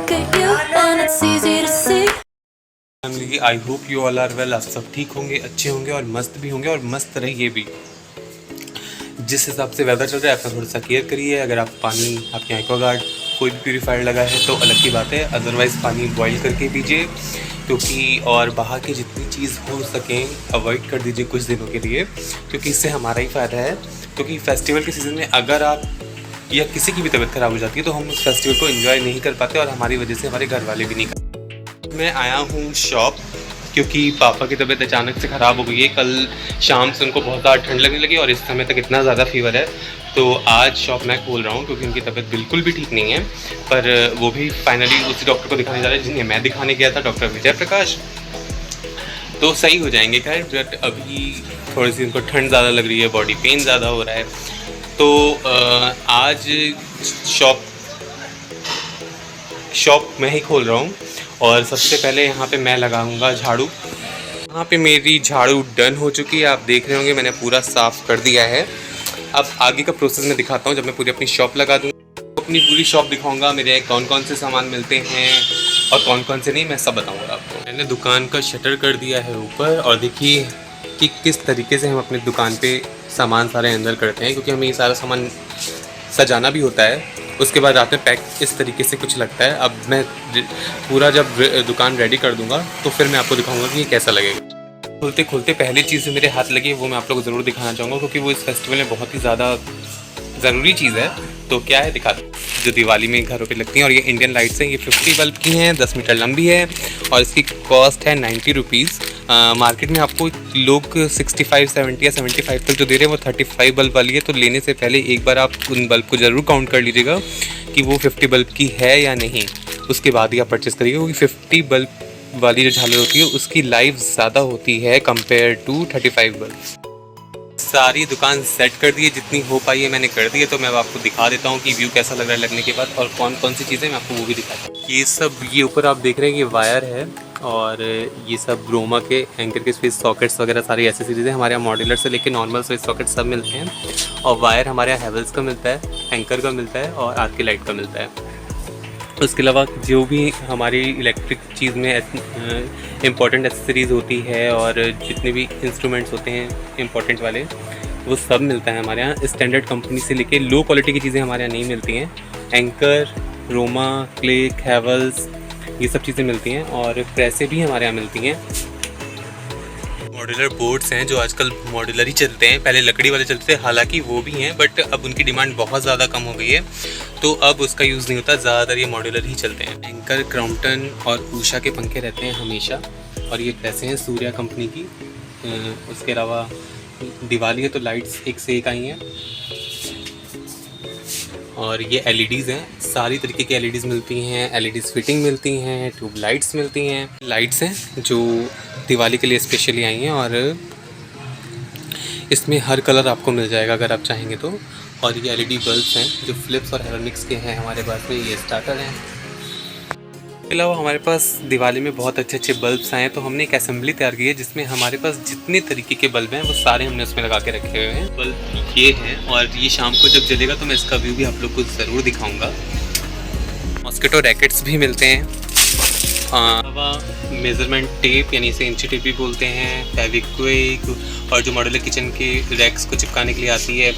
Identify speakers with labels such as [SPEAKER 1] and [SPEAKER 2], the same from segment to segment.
[SPEAKER 1] look at you and it's easy to see.
[SPEAKER 2] Family, I hope you all are well. आप सब ठीक होंगे, अच्छे होंगे और मस्त भी होंगे और मस्त रहिए भी। जिस हिसाब से वेदर चल रहा है अपना थोड़ा सा केयर करिए। अगर आप पानी आपके एक्वागार्ड कोई भी प्यूरीफायर लगा है तो अलग की बात है, अदरवाइज़ पानी बॉईल करके पीजिए क्योंकि और बाहर की जितनी चीज़ हो सकें अवॉइड कर दीजिए कुछ दिनों के लिए, क्योंकि इससे हमारा ही फ़ायदा है। क्योंकि फेस्टिवल के सीज़न में अगर आप या किसी की भी तबीयत ख़राब हो जाती है तो हम उस फेस्टिवल को एंजॉय नहीं कर पाते और हमारी वजह से हमारे घर वाले भी नहीं करते। मैं आया हूँ शॉप क्योंकि पापा की तबीयत अचानक से ख़राब हो गई है। कल शाम से उनको बहुत ज़्यादा ठंड लगने लगी और इस समय तक इतना ज़्यादा फीवर है, तो आज शॉप मैं खोल रहा हूँ क्योंकि उनकी तबीयत बिल्कुल भी ठीक नहीं है। पर वो भी फाइनली उसी डॉक्टर को दिखाने जा रहे हैं जिन्हें मैं दिखाने गया था, डॉक्टर विजय प्रकाश। तो सही हो जाएंगे खैर, बट अभी थोड़ी सी उनको ठंड ज़्यादा लग रही है, बॉडी पेन ज़्यादा हो रहा है। तो आज शॉप मैं ही खोल रहा हूँ और सबसे पहले यहाँ पे मैं लगाऊंगा झाड़ू। यहाँ पे मेरी झाड़ू डन हो चुकी है, आप देख रहे होंगे मैंने पूरा साफ़ कर दिया है। अब आगे का प्रोसेस मैं दिखाता हूँ जब मैं पूरी अपनी शॉप लगा दूँगा। अपनी पूरी शॉप दिखाऊंगा, मेरे कौन कौन से सामान मिलते हैं और कौन कौन से नहीं, मैं सब बताऊँगा आपको। मैंने दुकान का शटर कर दिया है ऊपर और देखिए कि किस तरीके से हम अपनी दुकान पर सामान सारे अंदर करते हैं, क्योंकि हमें ये सारा सामान सजाना भी होता है। उसके बाद रात में पैक इस तरीके से कुछ लगता है। अब मैं पूरा जब दुकान रेडी कर दूंगा तो फिर मैं आपको दिखाऊंगा कि ये कैसा लगेगा। खोलते खोलते पहली चीज़ जो मेरे हाथ लगी वो मैं आप लोगों को ज़रूर दिखाना चाहूँगा, क्योंकि वो इस फेस्टिवल में बहुत ही ज़्यादा ज़रूरी चीज़ है। तो क्या है दिखा दो, जो दिवाली में घरों पे लगती हैं। और ये इंडियन लाइट्स हैं, ये 50 बल्ब की हैं, 10 मीटर लंबी है और इसकी कॉस्ट है 90 रुपीज़। मार्केट में आपको लोग 65, 70 या 75 तक जो दे रहे हैं वो 35 बल्ब वाली है। तो लेने से पहले एक बार आप उन बल्ब को ज़रूर काउंट कर लीजिएगा कि वो 50 बल्ब की है या नहीं, उसके बाद ही आप परचेज़ करिएगा। क्योंकि 50 बल्ब वाली जो झालर होती है उसकी लाइफ ज़्यादा होती है कंपेयर टू 35 बल्ब। सारी दुकान सेट कर दी है, जितनी हो पाई है मैंने कर दी है। तो मैं अब आपको दिखा देता हूँ कि व्यू कैसा लग रहा है लगने के बाद और कौन कौन सी चीज़ें मैं आपको वो भी दिखाता हूँ। ये सब ये ऊपर आप देख रहे हैं ये वायर है और ये सब ब्रोमा के एंकर के स्विच सॉकेट्स वगैरह सारी एसेसरीज हैं। हमारे यहाँ मॉड्यूलर से लेकर नॉर्मल स्विच सॉकेट सब मिलते हैं। और वायर हमारे यहाँ हैवेल्स का मिलता है, एंकर का मिलता है और आर्की लाइट का मिलता है। उसके अलावा जो भी हमारी इलेक्ट्रिक चीज़ में इम्पॉर्टेंट एसेसरीज़ होती है और जितने भी इंस्ट्रूमेंट्स होते हैं इम्पॉर्टेंट वाले वो सब मिलता है हमारे यहाँ। स्टैंडर्ड कंपनी से लेके लो क्वालिटी की चीज़ें हमारे यहाँ नहीं मिलती हैं। एंकर, रोमा, क्लिक, हैवेल्स ये सब चीज़ें मिलती हैं और प्रेसें भी हमारे यहाँ मिलती हैं। मॉड्यूलर बोर्ड्स हैं जो आजकल मॉड्यूलर ही चलते हैं, पहले लकड़ी वाले चलते थे, हालांकि वो भी हैं बट अब उनकी डिमांड बहुत ज़्यादा कम हो गई है तो अब उसका यूज़ नहीं होता, ज़्यादातर ये मॉड्यूलर ही चलते हैं। एंकर, क्रॉम्पटन और उषा के पंखे रहते हैं हमेशा और ये प्रेसें हैं सूर्या कंपनी की। उसके अलावा दिवाली है तो लाइट्स एक से एक आई हैं और ये एलईडीज़ हैं, सारी तरीके की एलईडीज़ मिलती हैं। एलईडीज़ फिटिंग मिलती हैं, ट्यूब लाइट्स मिलती हैं। लाइट्स हैं जो दिवाली के लिए स्पेशली आई हैं और इसमें हर कलर आपको मिल जाएगा अगर आप चाहेंगे तो। और ये एलईडी बल्ब्स हैं जो फ़िलिप्स और हेरोनिक्स के हैं हमारे पास में, ये स्टार्टर हैं। इसके अलावा हमारे पास दिवाली में बहुत अच्छे अच्छे बल्ब्स आए हैं तो हमने एक असेंबली तैयार की है जिसमें हमारे पास जितने तरीके के बल्ब हैं वो सारे हमने उसमें लगा के रखे हुए हैं। बल्ब ये हैं और ये शाम को जब जलेगा तो मैं इसका व्यू भी आप लोग को ज़रूर दिखाऊंगा। मॉस्किटो रैकेट्स भी मिलते हैं, मेज़रमेंट टेप यानी इसे इंची टेप भी बोलते हैं, फेविक्विक और जो मॉड्यूलर किचन के रैक्स को चिपकाने के लिए आती है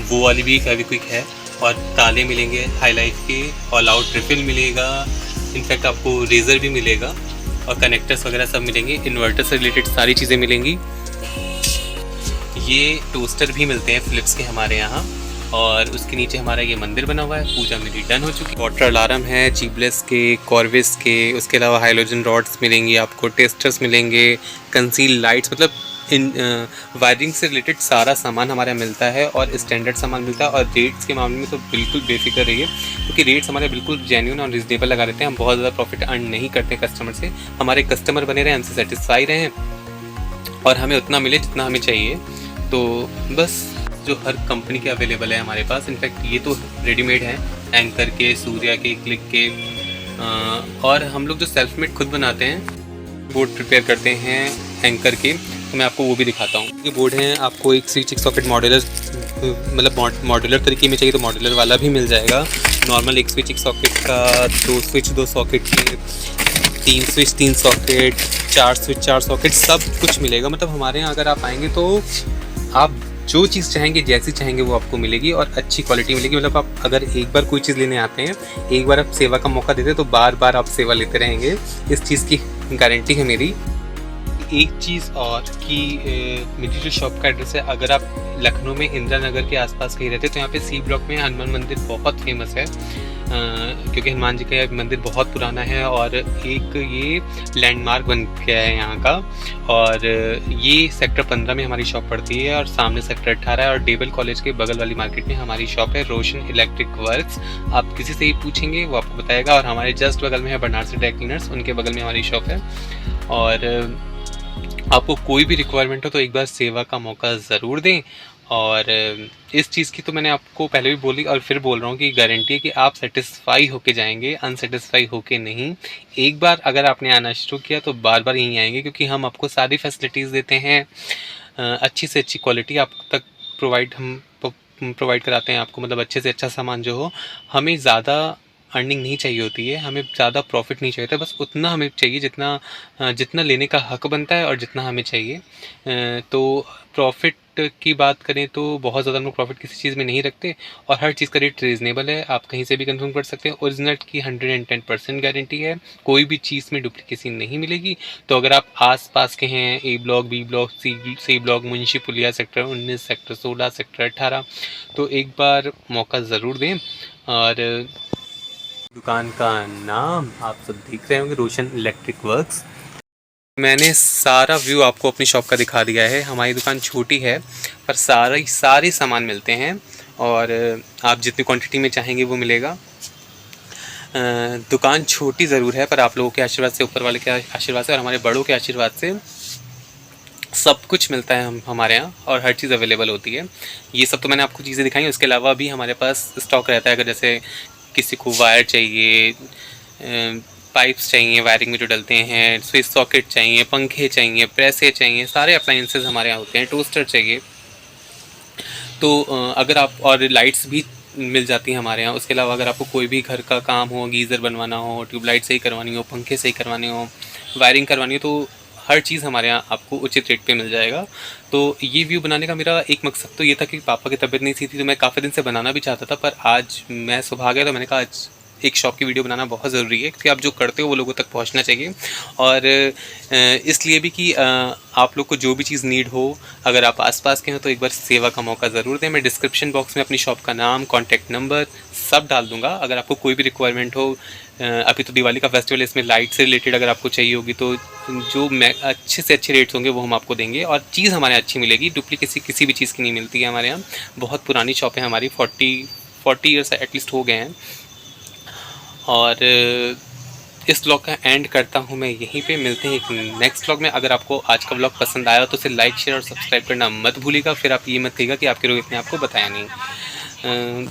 [SPEAKER 2] वो वाली भी फेविक्विक है। और ताले मिलेंगे हाईलाइट के, ऑल आउट रिफिल मिलेगा, इनफैक्ट आपको रेज़र भी मिलेगा और कनेक्टर्स वगैरह सब मिलेंगे। इन्वर्टर से रिलेटेड सारी चीज़ें मिलेंगी। ये टोस्टर भी मिलते हैं फ़िलिप्स के हमारे यहाँ और उसके नीचे हमारा ये मंदिर बना हुआ है। पूजा मेरी डन हो चुकी है। वाटर अलार्म है जीबलेस के, कॉर्विस के। उसके अलावा हाइलोजन रॉड्स मिलेंगी आपको, टेस्टर्स मिलेंगे, कंसील लाइट्स, मतलब इन वायरिंग से रिलेटेड सारा सामान हमारे यहाँ मिलता है और स्टैंडर्ड सामान मिलता है। और रेट्स के मामले में तो बिल्कुल बेफिक्र रहिए क्योंकि रेट्स हमारे बिल्कुल जेन्युइन और रिजनेबल लगा देते हैं। हम बहुत ज़्यादा प्रॉफिट अर्न नहीं करते कस्टमर से, हमारे कस्टमर बने रहें, हमसे सेटिस्फाई रहें और हमें उतना मिले जितना हमें चाहिए। तो बस जो हर कंपनी के अवेलेबल है हमारे पास। इनफैक्ट ये तो रेडीमेड हैं, एंकर के, सूर्या के, क्लिक के। और हम लोग जो सेल्फ मेड खुद बनाते हैं, बोर्ड प्रिपेयर करते हैं एंकर के, तो मैं आपको वो भी दिखाता हूँ। ये बोर्ड हैं, आपको एक स्विच एक सॉकेट मॉड्यूलर मतलब मॉड्यूलर तरीके में चाहिए तो मॉड्यूलर वाला भी मिल जाएगा नॉर्मल एक स्विच एक सॉकेट का, 2 स्विच 2 सॉकेट के, 3 स्विच 3 सॉकेट, 4 स्विच 4 सॉकेट, सब कुछ मिलेगा। मतलब हमारे यहाँ अगर आप आएंगे तो आप जो चीज़ चाहेंगे जैसी चाहेंगे वो आपको मिलेगी और अच्छी क्वालिटी मिलेगी। मतलब आप अगर एक बार कोई चीज़ लेने आते हैं, एक बार आप सेवा का मौका देते हैं तो बार बार आप सेवा लेते रहेंगे, इस चीज़ की गारंटी है मेरी। एक चीज़ और कि मेरी जो शॉप का एड्रेस है, अगर आप लखनऊ में इंदिरा नगर के आसपास कहीं रहते हैं तो यहाँ पे सी ब्लॉक में हनुमान मंदिर बहुत फेमस है, क्योंकि हनुमान जी का मंदिर बहुत पुराना है और एक ये लैंडमार्क बन गया है यहाँ का। और ये सेक्टर 15 में हमारी शॉप पड़ती है और सामने सेक्टर 18 है और डेबल कॉलेज के बगल वाली मार्केट में हमारी शॉप है, रोशन इलेक्ट्रिक वर्क्स। आप किसी से ही पूछेंगे वो आपको बताएगा। और हमारे जस्ट बगल में है बनारसी ड्राई क्लीनर्स, उनके बगल में हमारी शॉप है। और आपको कोई भी रिक्वायरमेंट हो तो एक बार सेवा का मौका ज़रूर दें। और इस चीज़ की तो मैंने आपको पहले भी बोली और फिर बोल रहा हूँ कि गारंटी है कि आप सेटिस्फाई होके जाएंगे, अनसेटिस्फाई होके नहीं। एक बार अगर आपने आना शुरू किया तो बार बार यहीं आएंगे, क्योंकि हम आपको सारी फैसिलिटीज़ देते हैं, अच्छी से अच्छी क्वालिटी आप तक प्रोवाइड कराते हैं आपको। मतलब अच्छे से अच्छा सामान जो हो, हमें ज़्यादा अर्निंग नहीं चाहिए होती है, हमें ज़्यादा प्रॉफिट नहीं चाहिए होता, बस उतना हमें चाहिए जितना लेने का हक बनता है और जितना हमें चाहिए। तो प्रॉफिट की बात करें तो बहुत ज़्यादा हम लोग प्रॉफिट किसी चीज़ में नहीं रखते और हर चीज़ का रेट रीज़नेबल है। आप कहीं से भी कंफर्म कर सकते हैं। ओरिजिनल की 110% गारंटी है, कोई भी चीज़ में डुप्लीकेसी नहीं मिलेगी। तो अगर आप आस पास के हैं, A block, B block, C block, Munshi Pulia, sector 19, sector 16, sector 18, तो एक बार मौका ज़रूर दें। और दुकान का नाम आप सब देख रहे होंगे, रोशन इलेक्ट्रिक वर्क्स। मैंने सारा व्यू आपको अपनी शॉप का दिखा दिया है। हमारी दुकान छोटी है पर सारे सामान मिलते हैं और आप जितनी क्वांटिटी में चाहेंगे वो मिलेगा। दुकान छोटी ज़रूर है पर आप लोगों के आशीर्वाद से, ऊपर वाले के आशीर्वाद से और हमारे बड़ों के आशीर्वाद से सब कुछ मिलता है हमारे यहाँ और हर चीज़ अवेलेबल होती है। ये सब तो मैंने आपको चीज़ें दिखाई, उसके अलावा भी हमारे पास स्टॉक रहता है। अगर जैसे किसी को वायर चाहिए, पाइप्स चाहिए वायरिंग में जो डलते हैं, स्विच सॉकेट चाहिए, पंखे चाहिए, प्रेसें चाहिए, सारे अप्लाइंसेस हमारे यहाँ होते हैं। टोस्टर चाहिए तो अगर आप, और लाइट्स भी मिल जाती हैं हमारे यहाँ। उसके अलावा अगर आपको कोई भी घर का काम हो, गीज़र बनवाना हो, ट्यूबलाइट सही करवानी हो, पंखे सही करवाने हो, वायरिंग करवानी हो, तो हर चीज़ हमारे यहाँ आपको उचित रेट पे मिल जाएगा। तो ये व्यू बनाने का मेरा एक मकसद तो ये था कि पापा की तबीयत नहीं थी तो मैं काफ़ी दिन से बनाना भी चाहता था, पर आज मैं सुबह आ गया तो मैंने कहा आज एक शॉप की वीडियो बनाना बहुत ज़रूरी है, क्योंकि आप जो करते हो वो लोगों तक पहुंचना चाहिए। और इसलिए भी कि आप लोग को जो भी चीज़ नीड हो, अगर आप आसपास के हो तो एक बार सेवा का मौका ज़रूर दें। मैं डिस्क्रिप्शन बॉक्स में अपनी शॉप का नाम, कॉन्टैक्ट नंबर सब डाल दूँगा। अगर आपको कोई भी रिक्वायरमेंट हो, अभी तो दिवाली का फेस्टिवल है, इसमें लाइट से रिलेटेड अगर आपको चाहिए होगी तो जो अच्छे से अच्छे रेट्स होंगे वो हम आपको देंगे। और चीज़ हमारे यहाँ अच्छी मिलेगी, डुप्लीकेसी किसी भी चीज़ की नहीं मिलती है हमारे यहाँ। बहुत पुरानी शॉप है हमारी, 40 ईयर्स एटलीस्ट हो गए हैं। और इस व्लॉग का एंड करता हूँ मैं यहीं पे। मिलते हैं एक नेक्स्ट व्लॉग में। अगर आपको आज का व्लॉग पसंद आया तो उसे लाइक, शेयर और सब्सक्राइब करना मत भूलिएगा। फिर आप ये मत कहिएगा कि आपके रोहित ने आपको बताया नहीं।